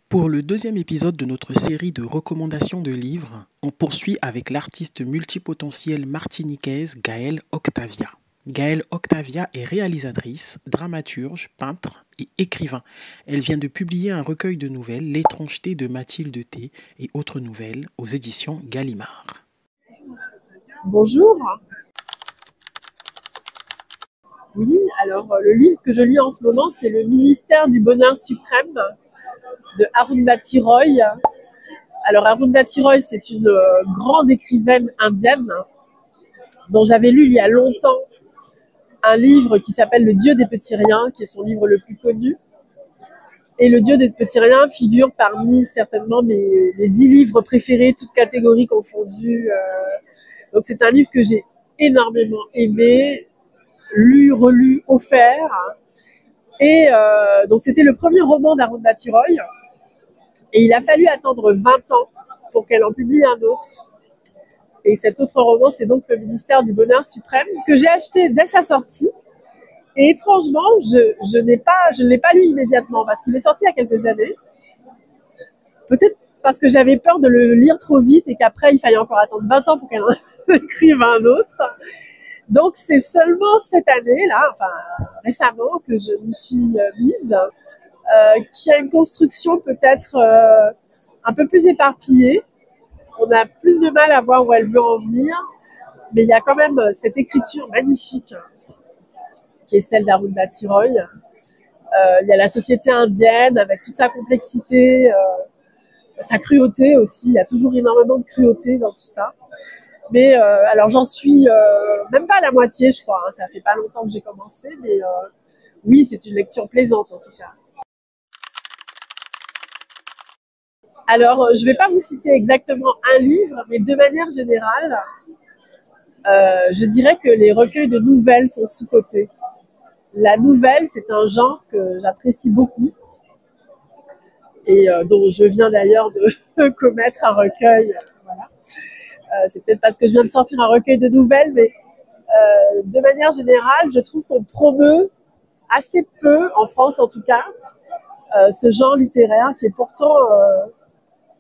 Pour le deuxième épisode de notre série de recommandations de livres, on poursuit avec l'artiste multipotentielle martiniquaise Gaëlle Octavia. Gaëlle Octavia est réalisatrice, dramaturge, peintre et écrivain. Elle vient de publier un recueil de nouvelles, L'étrangeté de Mathilde T et autres nouvelles aux éditions Gallimard. Bonjour. Oui, alors le livre que je lis en ce moment, c'est Le ministère du bonheur suprême de Arundhati Roy. Alors Arundhati Roy, c'est une grande écrivaine indienne dont j'avais lu il y a longtemps un livre qui s'appelle Le Dieu des petits riens, qui est son livre le plus connu. Et Le Dieu des petits riens figure parmi certainement mes 10 livres préférés, toutes catégories confondues. Donc c'est un livre que j'ai énormément aimé, lu, relu, offert. Et donc c'était le premier roman d'Arundhati Roy. Et il a fallu attendre 20 ans pour qu'elle en publie un autre. Et cet autre roman, c'est donc Le ministère du bonheur suprême, que j'ai acheté dès sa sortie. Et étrangement, je ne l'ai pas lu immédiatement, parce qu'il est sorti il y a quelques années. Peut-être parce que j'avais peur de le lire trop vite et qu'après, il fallait encore attendre 20 ans pour qu'elle en écrive un autre. Donc, c'est seulement cette année-là, enfin récemment, que je m'y suis mise, qui a une construction peut-être un peu plus éparpillée. On a plus de mal à voir où elle veut en venir, mais il y a quand même cette écriture magnifique qui est celle d'Arundhati Roy. Il y a la société indienne avec toute sa complexité, sa cruauté aussi. Il y a toujours énormément de cruauté dans tout ça. Mais alors j'en suis même pas à la moitié, je crois. Hein. Ça fait pas longtemps que j'ai commencé, mais oui, c'est une lecture plaisante en tout cas. Alors, je ne vais pas vous citer exactement un livre, mais de manière générale, je dirais que les recueils de nouvelles sont sous-cotés. La nouvelle, c'est un genre que j'apprécie beaucoup et dont je viens d'ailleurs de commettre un recueil. Voilà. C'est peut-être parce que je viens de sortir un recueil de nouvelles, mais de manière générale, je trouve qu'on promeut assez peu, en France en tout cas, ce genre littéraire qui est pourtant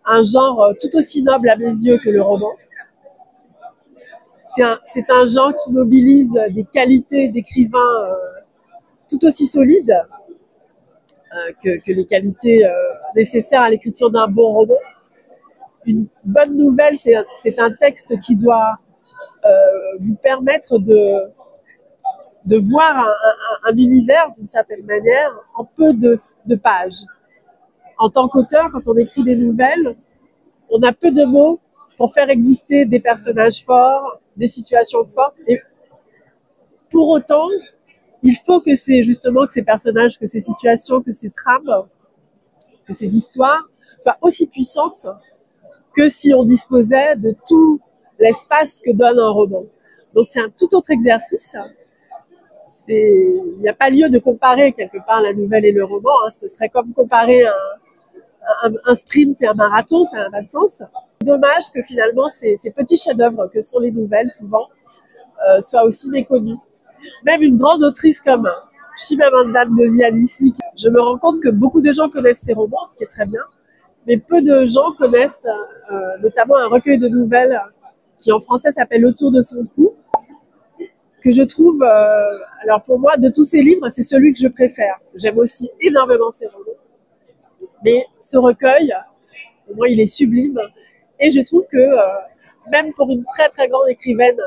un genre tout aussi noble à mes yeux que le roman. C'est un genre qui mobilise des qualités d'écrivain tout aussi solides que les qualités nécessaires à l'écriture d'un bon roman. Une bonne nouvelle, c'est un texte qui doit vous permettre de voir un univers d'une certaine manière en peu de pages. En tant qu'auteur, quand on écrit des nouvelles, on a peu de mots pour faire exister des personnages forts, des situations fortes. Et pour autant, il faut que que ces personnages, que ces situations, que ces trames, que ces histoires soient aussi puissantes que si on disposait de tout l'espace que donne un roman. Donc c'est un tout autre exercice. Il n'y a pas lieu de comparer quelque part la nouvelle et le roman. Hein. Ce serait comme comparer un sprint et un marathon, ça n'a pas de sens. Dommage que finalement ces petits chefs-d'œuvre que sont les nouvelles souvent soient aussi méconnus. Même une grande autrice comme Chimamanda Ngozi Adichie, je me rends compte que beaucoup de gens connaissent ses romans, ce qui est très bien, mais peu de gens connaissent notamment un recueil de nouvelles qui en français s'appelle Autour de son cou, que je trouve, alors pour moi, de tous ces livres, c'est celui que je préfère. J'aime aussi énormément ses romans. Mais ce recueil, pour moi, il est sublime. Et je trouve que, même pour une très très grande écrivaine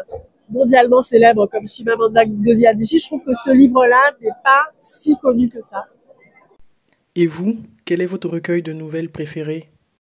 mondialement célèbre comme Chimamanda Ngozi Adichie, je trouve que ce livre-là n'est pas si connu que ça. Et vous, quel est votre recueil de nouvelles préféré ?